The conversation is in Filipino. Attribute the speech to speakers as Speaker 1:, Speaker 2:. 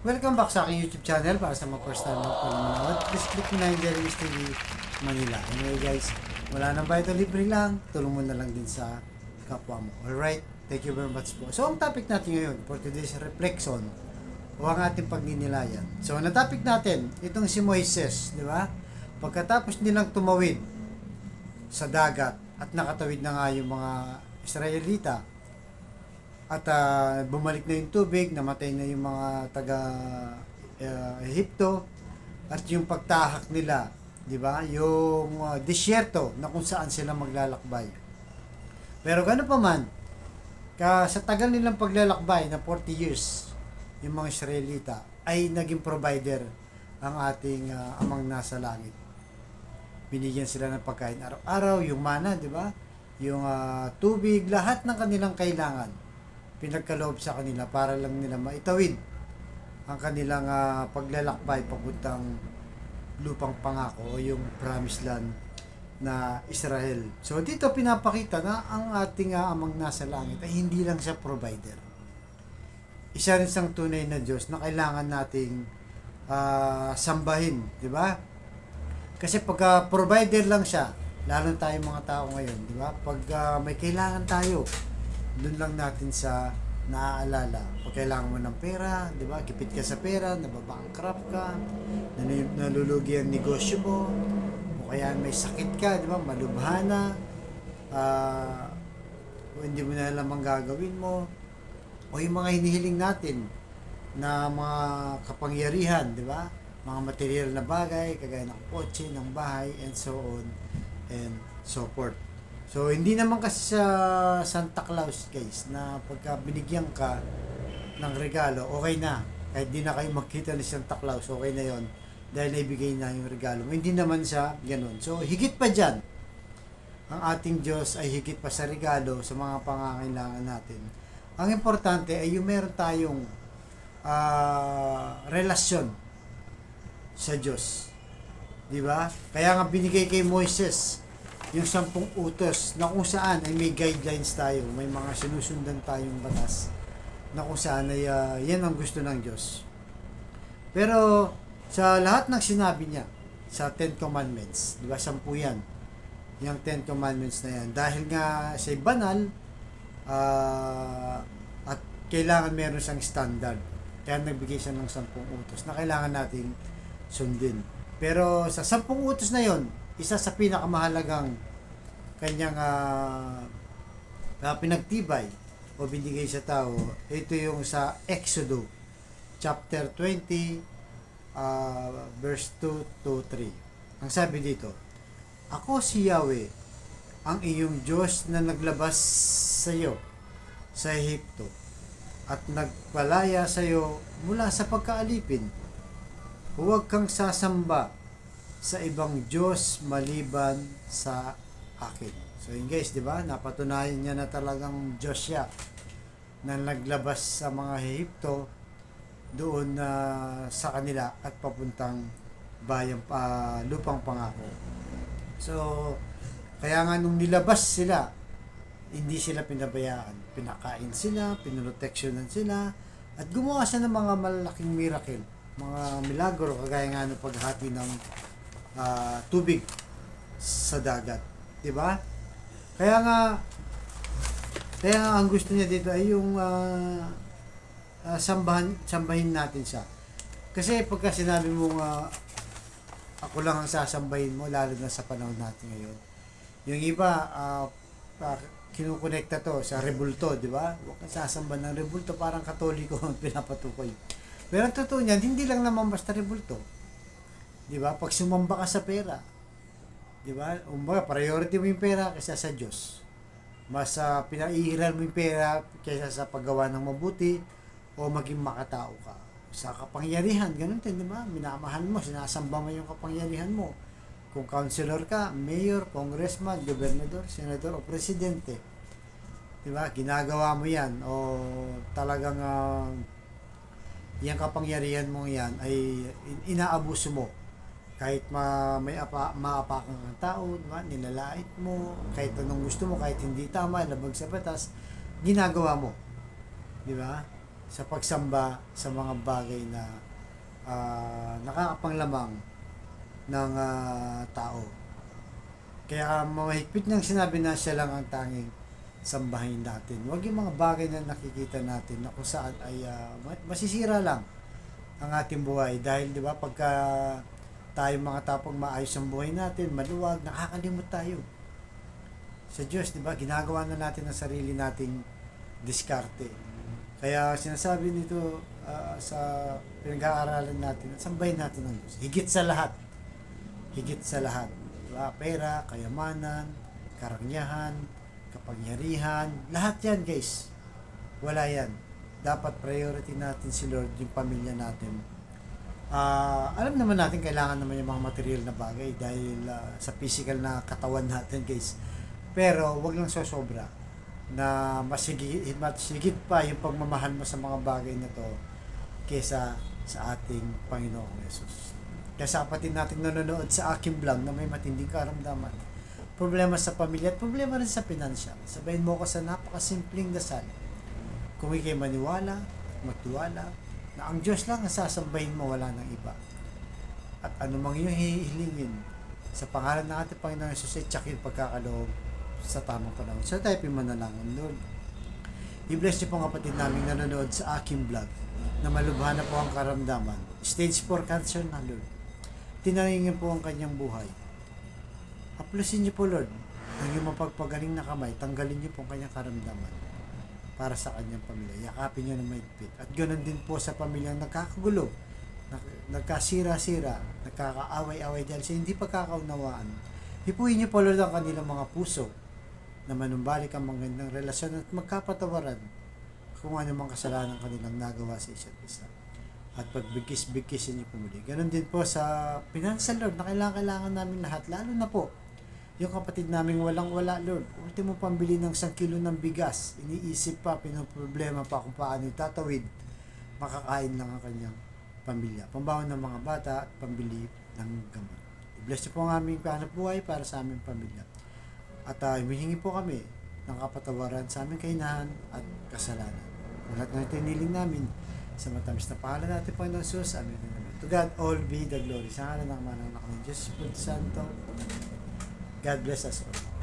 Speaker 1: Welcome back sa aking YouTube channel. Para sa mga first time na manood, please click mo na yung Jeremy's TV Manila. Anyway guys, wala nang bayad o libre lang, tulong mo na lang din sa kapwa mo. Alright, thank you very much po. So ang topic natin ngayon for today's reflection o ang ating pagninilayan. So ang topic natin, itong si Moises, di ba? Pagkatapos nilang tumawid sa dagat at nakatawid na nga yung mga Israelita, at bumalik na yung tubig, namatay na yung mga taga Ehipto, at yung pagtahak nila, di ba? Yung disyerto na kung saan sila maglalakbay. Pero gano'n pa man, sa tagal nilang paglalakbay na 40 years, yung mga Israelita ay naging provider ang ating amang nasa langit. Binigyan sila ng pagkain araw-araw, yung mana, di ba? Yung tubig, lahat ng kanilang kailangan pinagkaloob sa kanila para lang nila maitawid ang kanilang paglalakbay papuntang lupang pangako o yung promised land na Israel. So dito pinapakita na ang ating amang nasa langit ay hindi lang siya provider. Isa rin siyang tunay na Diyos na kailangan nating sambahin, di ba? Kasi pagka provider lang siya, lalo tayong mga tao ngayon, di ba? Pag may kailangan tayo, doon lang natin sa naaalala. Pag kailangan mo ng pera, di ba? Kipit ka sa pera, nababankrupt ka, nalulugi ang negosyo mo, o kaya may sakit ka, di ba? Malubhana, o hindi mo na alam ang gagawin mo, o yung mga hinihiling natin na mga kapangyarihan, di ba? Mga material na bagay, kagaya ng kotse, ng bahay, and so on, and so forth. So, hindi naman kasi sa Santa Claus, guys, na pagka binigyan ka ng regalo, okay na. Kahit di na kayo magkita ni Santa Claus, okay na yon dahil naibigay na yung regalo mo. Hindi naman siya ganun. So, higit pa dyan, ang ating Diyos ay higit pa sa regalo sa mga pangangailangan natin. Ang importante ay yung meron tayong relasyon sa Diyos. Di ba? Kaya nga binigay kay Moises yung 10 utos na kung saan ay may guidelines tayo, may mga sinusundan tayong batas na kung saan ay yan ang gusto ng Diyos. Pero sa lahat ng sinabi niya sa 10 Commandments, di ba 10 yan, yung 10 Commandments na yan, dahil nga siya banal at kailangan meron siyang standard, kaya nagbigay siya ng 10 utos na kailangan nating sundin. Pero sa 10 utos na yon, isa sa pinakamahalagang kanyang pinagtibay o binigay sa tao, ito yung sa Exodo chapter 20 verse 2 to 3. Ang sabi dito, ako si Yahweh, ang iyong Diyos na naglabas sa iyo sa Ehipto at nagpalaya sa iyo mula sa pagkaalipin. Huwag kang sasamba sa ibang Diyos maliban sa akin. So yun guys, di ba? Napatunayan niya na talagang Diyos siya na naglabas sa mga Ehipto doon sa kanila at papuntang lupang pangako. So kaya nga nung nilabas sila, hindi sila pinabayaan. Pinakain sila, pinoproteksyonan sila, at gumawa siya ng mga malalaking miracle, mga milagro, kagaya nga ng paghati ng tubig sa dagat, 'di ba? Kaya nga ang gusto niya dito ay yung sambahin natin siya. Kasi pagka sinabi mo ako lang ang sasambahin mo, lalo na sa panahon natin ngayon. Yung iba kinukonekta to sa rebulto, 'di ba? Huwag kang sasamba ng rebulto, parang Katoliko ang pinapatukoy. Pero ang totoo niyan, hindi lang naman basta rebulto. Di ba? Pag sumamba ka sa pera, di ba? Umbaga, priority mo yung pera kaysa sa Diyos. Mas pinaiiral mo yung pera kaysa sa paggawa ng mabuti o maging makatao ka. Sa kapangyarihan, ganun din, di ba? Minamahal mo, sinasamba mo yung kapangyarihan mo. Kung counselor ka, mayor, congressman, gobernador, senador, o presidente. Di ba? Ginagawa mo yan o talagang yung kapangyarihan mo yan ay inaabuso mo. Kahit maapakan ng tao, diba? Nilalait mo, kahit anong gusto mo, kahit hindi tama, labag sa batas, ginagawa mo. Di ba? sa pagsamba sa mga bagay na nakakapanglamang ng tao. Kaya mahigpit niyang sinabi na siya lang ang tanging sambahin natin. Huwag yung mga bagay na nakikita natin na kung saan ay masisira lang ang ating buhay. Dahil di ba pagka tayo mga tapong maayos ang buhay natin, maluwag, nakakalimot tayo. Sa Diyos, di ba, ginagawa na natin ang sarili nating diskarte. Kaya sinasabi nito sa pinag-aaralan natin, sambahin natin ang Diyos. Higit sa lahat. Higit sa lahat. Diba? Pera, kayamanan, karangyaan, kapangyarihan, lahat yan guys. Wala yan. Dapat priority natin si Lord, yung pamilya natin. Alam naman natin kailangan naman yung mga material na bagay dahil sa physical na katawan natin guys. Pero wag lang sosobra na masigit pa yung pagmamahal mo sa mga bagay na to kesa sa ating Panginoong Yesus. Kaya sa kapatid natin nanonood sa aking vlog na may matinding karamdaman, problema sa pamilya at problema rin sa pinansyal, sabayin mo ko sa napakasimpleng dasal. Kung ikay maniwala at magtiwala na ang Diyos lang ang sasambahin mo, wala ng iba. At anumang iyong hihilingin sa pangalan ng ating Panginoong Yesus ay tsakin pagkakaloob sa tamang panahon. So tayo manalangin, Lord. I-bless niyo po ang kapatid namin nanonood sa aking vlog na malubha na po ang karamdaman. Stage 4 cancer na, Lord. Tinangingin po ang kanyang buhay. Haplusin niyo po, Lord, ang iyong mapagpagaling na kamay. Tanggalin niyo po ang kanyang karamdaman para sa kanyang pamilya. Yakapin niyo ng mahigpit. At ganoon din po sa pamilyang nagkakagulo, nagkasira-sira, nagkakaaway-away dahil sa hindi pagkakaunawaan. Hipuin niyo po, Lord, ang kanilang mga puso na manumbalik ang magandang relasyon at magkapatawaran kung ano mang kasalanan kanilang nagawa sa isa't isa. At pagbigkis-bigkisin niyo po muli. Ganon din po sa financial, Lord, na kailangan namin lahat, lalo na po yung kapatid namin walang-wala, Lord. Ultimo pambili ng 1 kilo ng bigas, iniisip pa, pinoproblema pa kung paano itatawid, makakain lang ang kanyang pamilya. Pambaon ng mga bata at pambili ng gamot. I-bless niyo po ang aming hanap buhay para sa aming pamilya. At humihingi po kami ng kapatawaran sa aming kainahan at kasalanan. Lahat ng tiniling namin sa matamis na pangalan natin, Panginoon Jesus. Amen. To God all be the glory. Sa ngalan ng Ama ng Anak ng Diyos Santo. God bless us all.